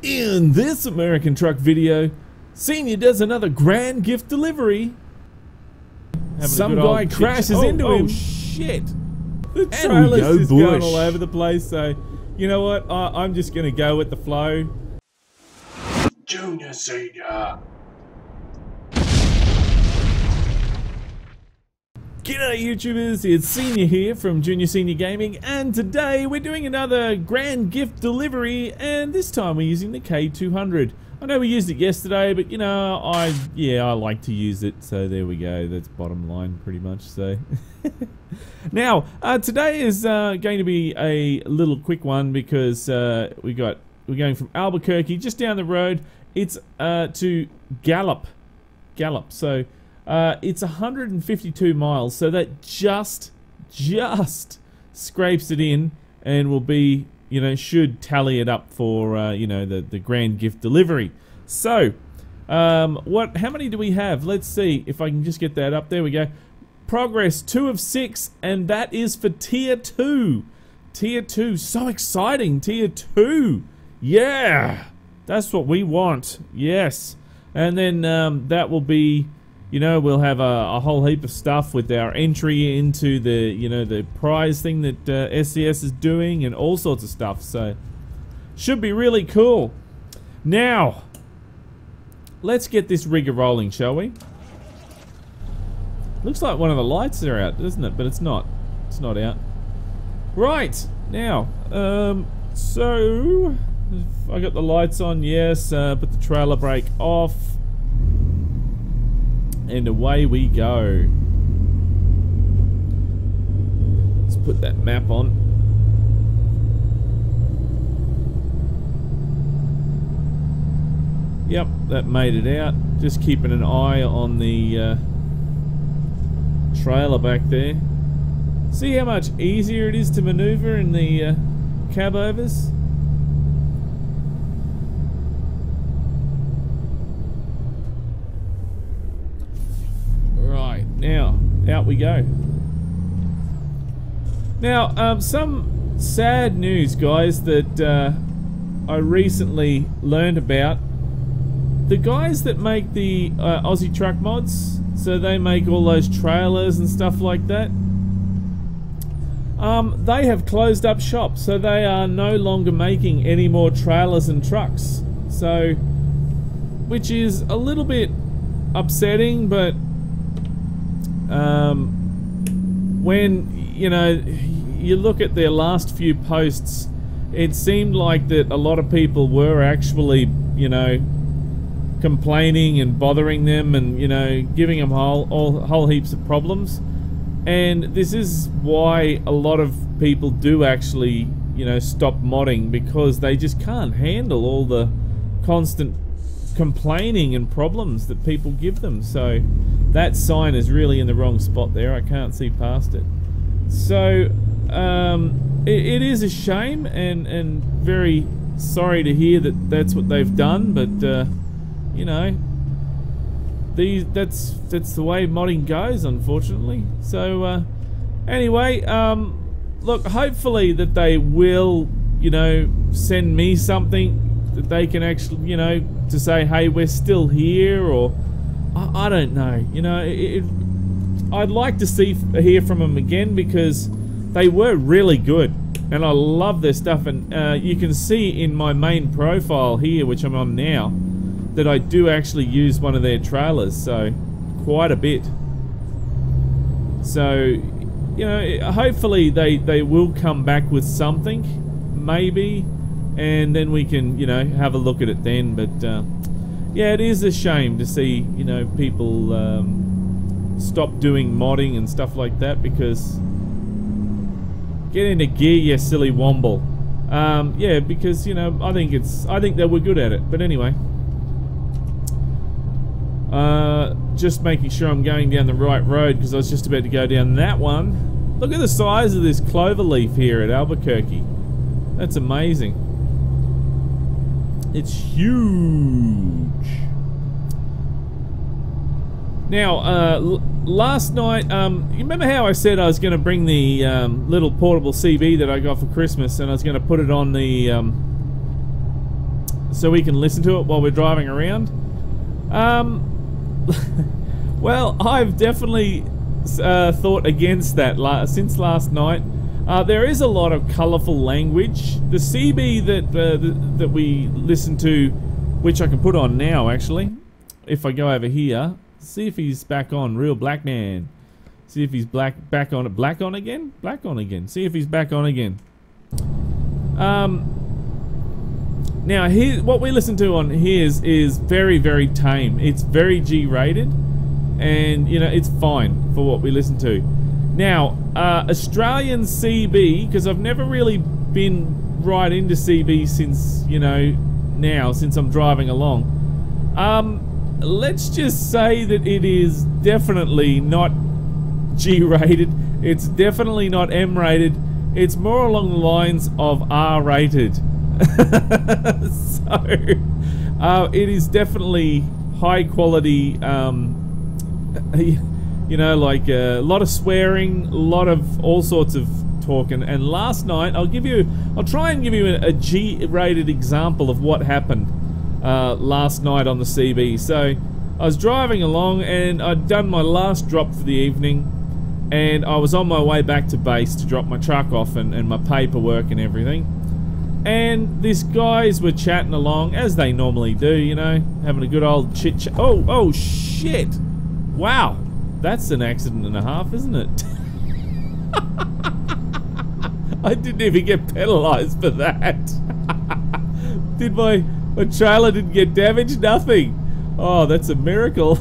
In this American truck video, Senior does another grand gift delivery. Some guy crashes into him. Oh shit! The trailer's just going all over the place. So, you know what? I'm just gonna go with the flow. Junior, Senior. G'day YouTubers, it's Senior here from Junior Senior Gaming, and today we're doing another grand gift delivery, and this time we're using the K200. I know we used it yesterday, but you know, I like to use it, so there we go. That's bottom line pretty much. So now today is going to be a little quick one because we're going from Albuquerque just down the road. It's to Gallup. So it's 152 miles, so that just scrapes it in and will be, you know, should tally it up for, you know, the grand gift delivery. So, how many do we have? Let's see if I can just get that up. There we go. Progress 2 of 6, and that is for Tier 2. Tier 2, so exciting, Tier 2. Yeah, that's what we want, yes. And then that will be, you know, we'll have a whole heap of stuff with our entry into the, you know, the prize thing that SCS is doing and all sorts of stuff. So, should be really cool. Now, let's get this rigger rolling, shall we? Looks like one of the lights are out, doesn't it? But it's not. It's not out. Right, now, so, I got the lights on, yes, put the trailer brake off. And away we go. Let's put that map on. Yep, that made it out. Just keeping an eye on the trailer back there. See how much easier it is to maneuver in the cab overs? Now, out we go. Now, some sad news, guys, that I recently learned about. The guys that make the Aussie truck mods, so they make all those trailers and stuff like that, they have closed up shop, so they are no longer making any more trailers and trucks. So, which is a little bit upsetting, but when, you know, you look at their last few posts, it seemed like that a lot of people were actually, you know, complaining and bothering them and, you know, giving them whole heaps of problems. And this is why a lot of people do actually, you know, stop modding, because they just can't handle all the constant complaining and problems that people give them. So that sign is really in the wrong spot there. I can't see past it. So it is a shame and very sorry to hear that that's what they've done, but you know, that's the way modding goes, unfortunately. So anyway, look, hopefully that they will, you know, send me something that they can actually, you know, to say, hey, we're still here, or I don't know, you know, I'd like to hear from them again, because they were really good and I love their stuff. And you can see in my main profile here, which I'm on now, that I do actually use one of their trailers, so quite a bit. So, you know, hopefully they will come back with something, maybe, and then we can, you know, have a look at it then. But yeah, it is a shame to see, you know, people stop doing modding and stuff like that, because get into gear, you silly womble. Yeah, because, you know, I think they were good at it. But anyway, just making sure I'm going down the right road, because I was just about to go down that one. Look at the size of this clover leaf here at Albuquerque. That's amazing. It's huge. Now, last night, you remember how I said I was going to bring the little portable CB that I got for Christmas, and I was going to put it on the so we can listen to it while we're driving around. Well, I've definitely thought against that since last night. There is a lot of colourful language. The CB that we listen to, which I can put on now actually, if I go over here, see if he's back on. Real black man. See if he's back on it. Black on again? Black on again. See if he's back on again. Now here, what we listen to on here is very, very tame. It's very G-rated, and you know, it's fine for what we listen to. Now, Australian CB, because I've never really been right into CB since, you know, now, since I'm driving along. Let's just say that it is definitely not G-rated. It's definitely not M-rated. It's more along the lines of R-rated. So, it is definitely high quality, you know, like a lot of swearing, a lot of all sorts of talking. And last night, I'll try and give you a G-rated example of what happened last night on the CB. So I was driving along and I'd done my last drop for the evening, and I was on my way back to base to drop my truck off and my paperwork and everything. And these guys were chatting along as they normally do, you know, having a good old chit chat. Oh shit! Wow, that's an accident and a half, isn't it? I didn't even get penalised for that. Did my trailer didn't get damaged? Nothing. Oh, that's a miracle.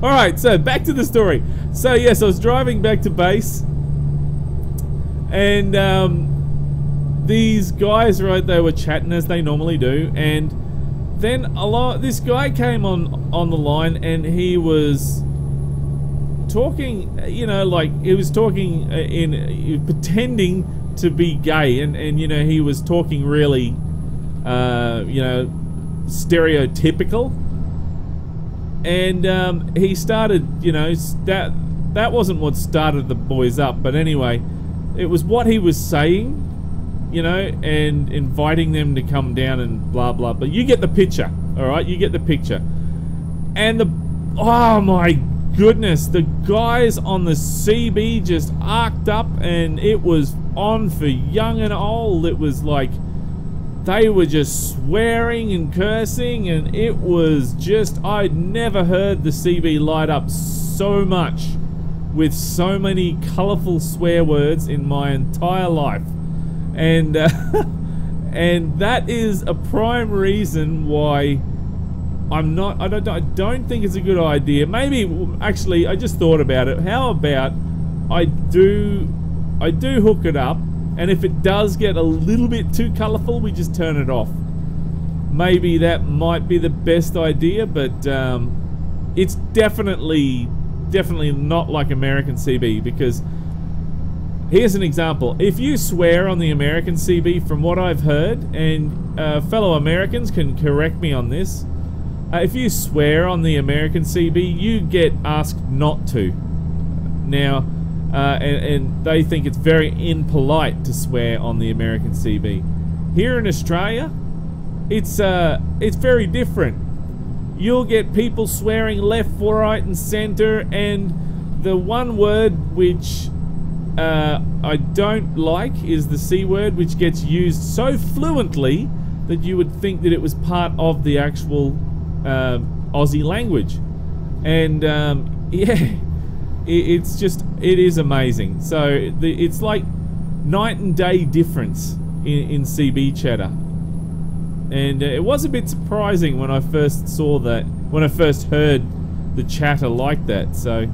Alright, so back to the story. So yes, I was driving back to base, and these guys, right, they were chatting as they normally do, and then this guy came on the line, and he was talking, you know, like he was talking pretending to be gay, and you know, he was talking really, you know, stereotypical. And he started, you know, that wasn't what started the boys up, but anyway, it was what he was saying, you know, and inviting them to come down and blah blah. But you get the picture, all right? You get the picture. And oh my goodness, the guys on the CB just arced up, and it was on for young and old. It was like they were just swearing and cursing, and it was just, I'd never heard the CB light up so much with so many colourful swear words in my entire life. And and that is a prime reason why I don't think it's a good idea. Maybe, actually, I just thought about it. How about I do hook it up, and if it does get a little bit too colourful, we just turn it off. Maybe that might be the best idea, but it's definitely not like American CB, because here's an example. If you swear on the American CB, from what I've heard, and fellow Americans can correct me on this, if you swear on the American CB, you get asked not to. Now, and they think it's very impolite to swear on the American CB. Here in Australia, it's very different. You'll get people swearing left, right, and centre, and the one word which I don't like is the C word, which gets used so fluently that you would think that it was part of the actual Aussie language. And yeah, it is amazing. So it's like night and day difference in CB chatter. And it was a bit surprising when I first saw that, when I first heard the chatter like that. So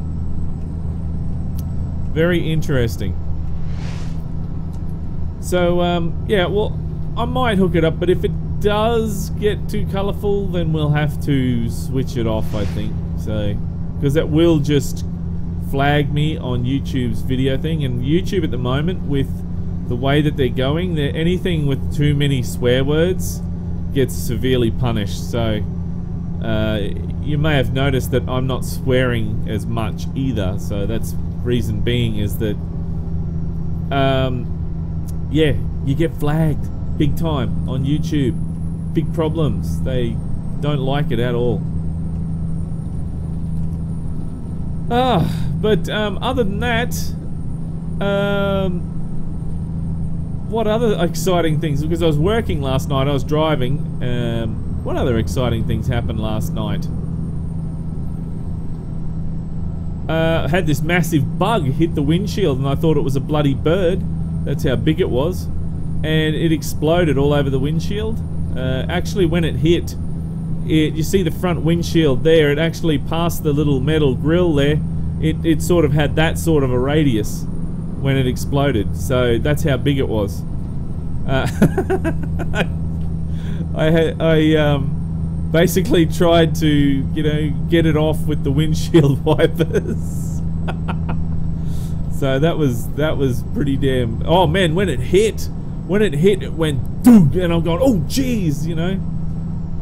very interesting. So yeah, well, I might hook it up, but if it does get too colourful, then we'll have to switch it off, I think. So, because that will just flag me on YouTube's video thing, and YouTube at the moment, with the way that they're going, anything with too many swear words gets severely punished. So you may have noticed that I'm not swearing as much either. So that's reason being is that yeah, you get flagged. big time on YouTube. Big problems. They don't like it at all. But other than that, what other exciting things? Because I was working last night, I was driving. What other exciting things happened last night? I had this massive bug hit the windshield and I thought it was a bloody bird. That's how big it was. And it exploded all over the windshield. Actually, when it hit, you see the front windshield there, it actually passed the little metal grill there. It sort of had that sort of a radius when it exploded. So that's how big it was. I basically tried to, you know, get it off with the windshield wipers. So that was pretty damn. Oh man, when it hit, it went doom, and I'm going, oh jeez, you know.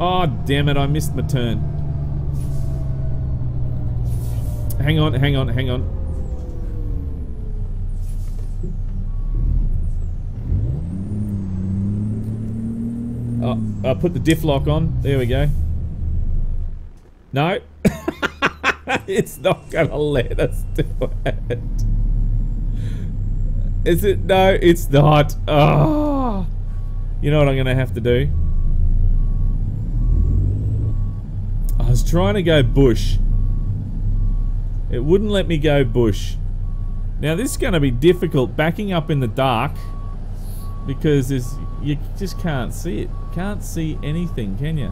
Oh damn it, I missed my turn. Hang on. I'll put the diff lock on. There we go. No. It's not gonna let us do it. Is it? No, it's not. Oh. You know what I'm gonna have to do? I was trying to go bush. It wouldn't let me go bush. Now this is gonna be difficult backing up in the dark because you just can't see it. Can't see anything, can you?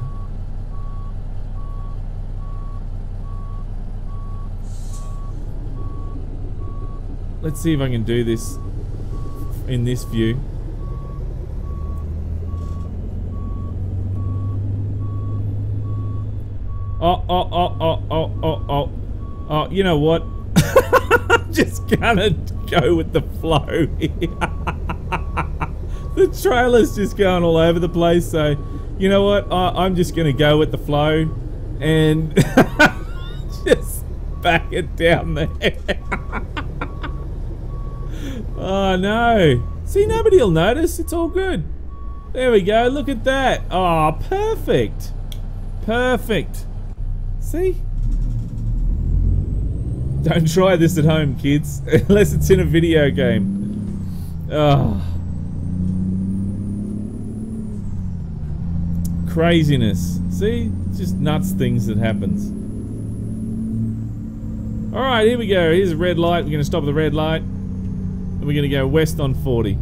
Let's see if I can do this in this view. Oh, you know what? I'm just gonna go with the flow here. The trailer's just going all over the place, so you know what? I'm just gonna go with the flow and just back it down there. Oh no. See, nobody will notice. It's all good. There we go. Look at that. Oh, perfect. Perfect. See? Don't try this at home, kids. Unless it's in a video game. Oh. Craziness. See? Just nuts things that happens. Alright, here we go. Here's a red light. We're going to stop at the red light. And we're going to go west on 40.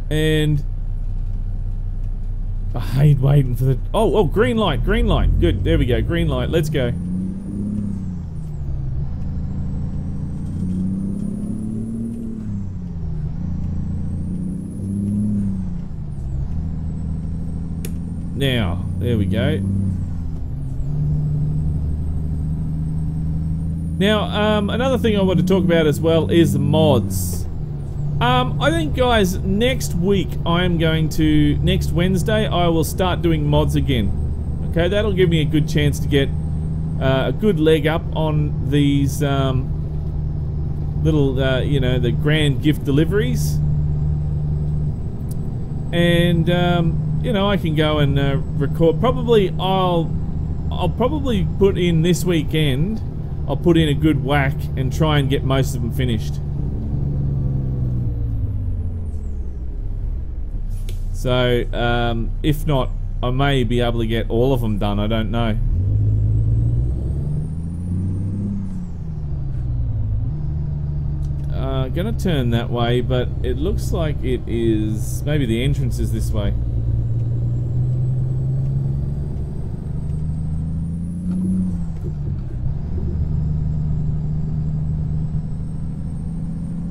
And I hate waiting for the... Oh, green light, green light. Good, there we go, green light. Let's go. Now, there we go. Now, another thing I want to talk about as well is mods. I think, guys, next week next Wednesday, I will start doing mods again. Okay, that'll give me a good chance to get a good leg up on these little, you know, the grand gift deliveries. And, you know, I can go and record. Probably, I'll probably put in this weekend, I'll put in a good whack and try and get most of them finished. So, if not, I may be able to get all of them done, I don't know. Gonna turn that way, but it looks like it is... Maybe the entrance is this way.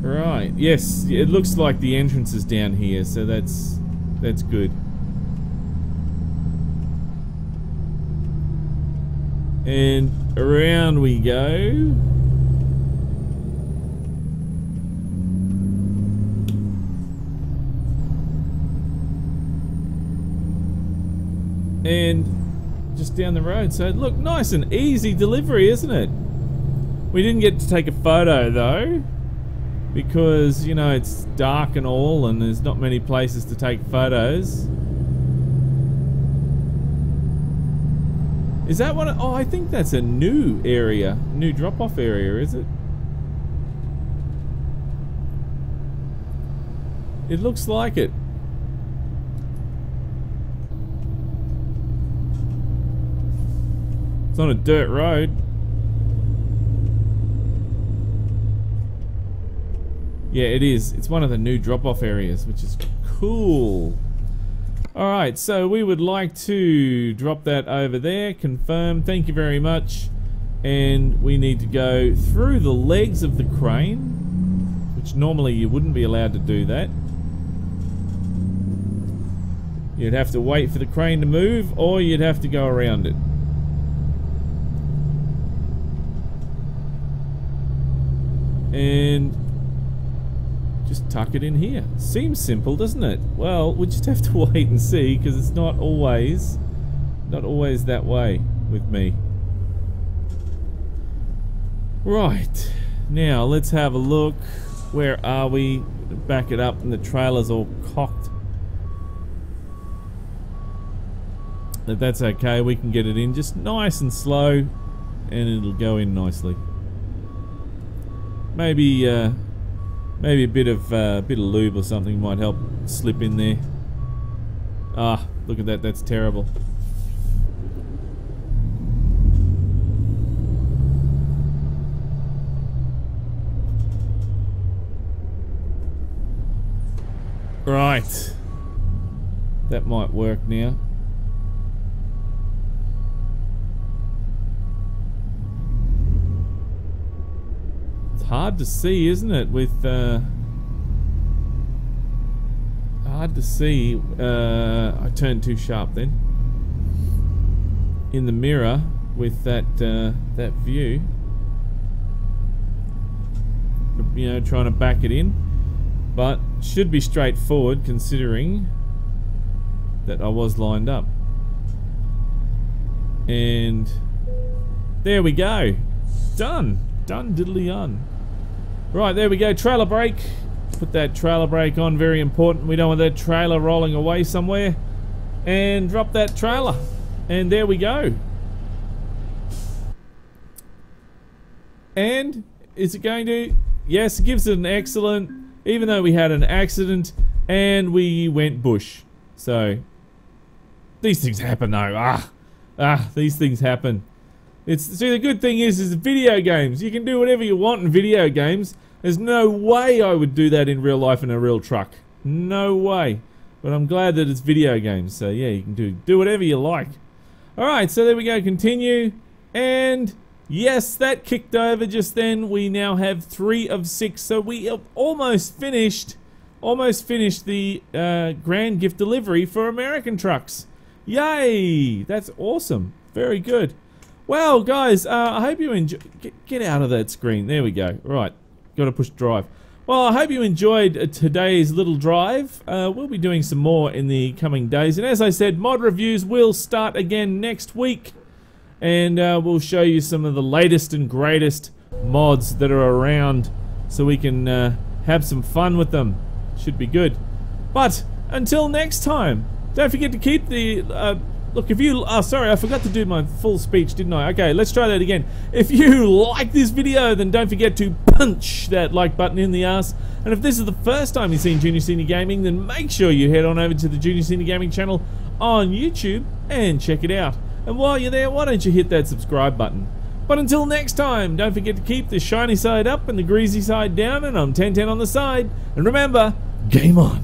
Right, yes, it looks like the entrance is down here, so that's good. And around we go. And just down the road. So look, nice and easy delivery, isn't it? We didn't get to take a photo though. because, you know, it's dark and all, and there's not many places to take photos. Is that what? Oh, I think that's a new area, new drop-off area, is it? It looks like it. It's on a dirt road. Yeah, it is. It's one of the new drop-off areas, which is cool. Alright, so we would like to drop that over there. Confirm. Thank you very much. And we need to go through the legs of the crane, which normally you wouldn't be allowed to do that. You'd have to wait for the crane to move, or you'd have to go around it. And just tuck it in here. Seems simple, doesn't it? Well, we just have to wait and see, because it's not always that way with me. Right, now let's have a look. Where are we? Back it up, and the trailer's all cocked. But that's okay, we can get it in just nice and slow, and it'll go in nicely. Maybe maybe a bit of lube or something might help slip in there. Ah, look at that, that's terrible. Right. That might work now. Hard to see, isn't it? With hard to see. I turned too sharp then. In the mirror with that that view. You know, trying to back it in, but should be straightforward considering that I was lined up. And there we go. Done. Done diddly done. Right, there we go, trailer brake. Put that trailer brake on, very important. We don't want that trailer rolling away somewhere. And drop that trailer. And there we go. And is it going to? Yes, it gives it an excellent, even though we had an accident and we went bush. So, these things happen though. These things happen. See, the good thing is video games. You can do whatever you want in video games. There's no way I would do that in real life in a real truck. No way. But I'm glad that it's video games. So yeah, you can do whatever you like. Alright, so there we go. Continue. And yes, that kicked over just then. We now have 3 of 6. So we have almost finished the grand gift delivery for American trucks. Yay! That's awesome. Very good. Well, guys, I hope you enjoy. Get out of that screen. There we go. Right, got to push drive. Well, I hope you enjoyed today's little drive. We'll be doing some more in the coming days. And as I said, mod reviews will start again next week. And we'll show you some of the latest and greatest mods that are around so we can have some fun with them. Should be good. But until next time, don't forget to keep the... Look, if you... Oh, sorry, I forgot to do my full speech, didn't I? Okay, let's try that again. If you like this video, then don't forget to punch that like button in the ass. And if this is the first time you've seen Junior Senior Gaming, then make sure you head on over to the Junior Senior Gaming channel on YouTube and check it out. And while you're there, why don't you hit that subscribe button? But until next time, don't forget to keep the shiny side up and the greasy side down, and I'm 1010 on the side. And remember, game on.